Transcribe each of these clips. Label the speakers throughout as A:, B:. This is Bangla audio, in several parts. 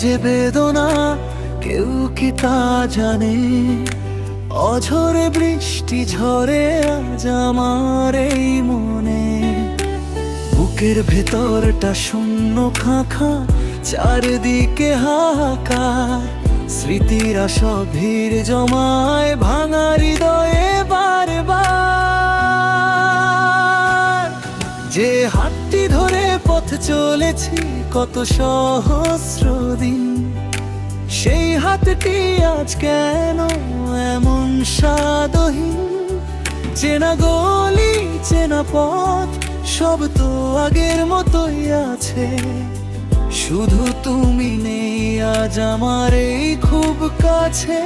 A: যে বেদনা কেউ কি তা জানে? অঝরে বৃষ্টি ঝরে আজ আমার এই মনে, বুকের ভেতরটা শূন্য খাঁখা, চারদিকে হাহাকার। স্মৃতিরা সব ভিড় জমায় ভাঙা হৃদয়ে বারবার। যে হাতটি ধরে পথ চলেছি কত সহস্র দিন, সেই হাতটি আজ কেন এমন স্বাদহীন? চেনা গলি চেনা পথ সব তো আগের মতোই আছে, শুধু তুমি নেই আজ আমার এই খুব কাছে।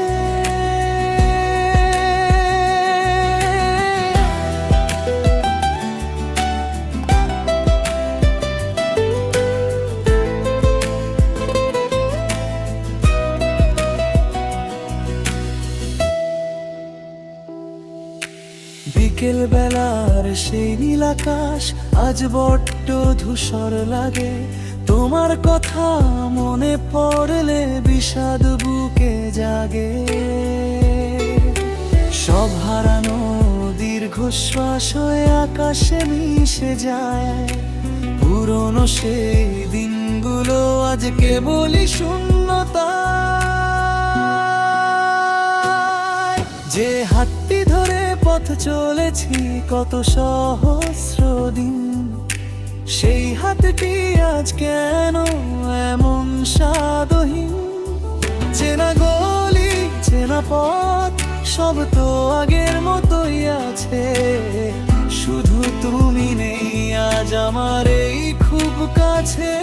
A: বিকেল বেলার সেই নীল আকাশ আজ বড্ড ধূসর লাগে, তোমার কথা মনে পড়লে বিষাদ বুকে জাগে। সব হারানো দীর্ঘশ্বাস হয়ে আকাশে মিশে যায়, পুরনো সেই দিনগুলো আজ কেবলই শূন্যতা। যে হাতটি ধরে পথ চলেছি কত সহস্র দিন, সেই হাতটি আজ কেন এমন স্বাদহীন? চেনা গলি চেনা পথ সব তো আগের মতোই আছে, শুধু তুমি নেই আজ আমার এই খুব কাছে।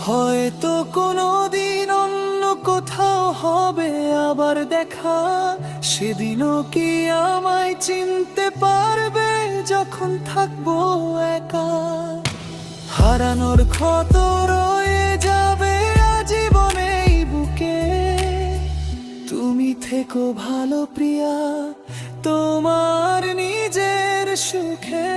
A: হয়তো কোনোদিন অন্য কোথাও হবে আবার দেখা, সেদিনও কি আমায় চিনতে পারবে যখন থাকবো একা? হারানোর ক্ষত রয়ে যাবে আজীবনে এই বুকে, তুমি থেকো ভালো প্রিয়া তোমার নিজের সুখে।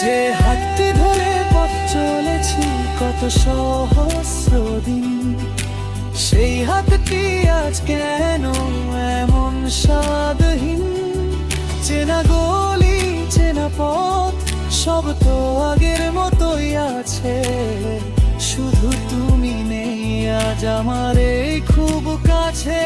A: যে হাতটি ধরে পথ চলেছি কত সহস্র দিন, সেই হাতটি আজ কেন এমন স্বাদহীন? চেনা গলি চেনা পথ সব তো আগের মতোই আছে, শুধু তুমি নেই আজ আমার এই খুব কাছে।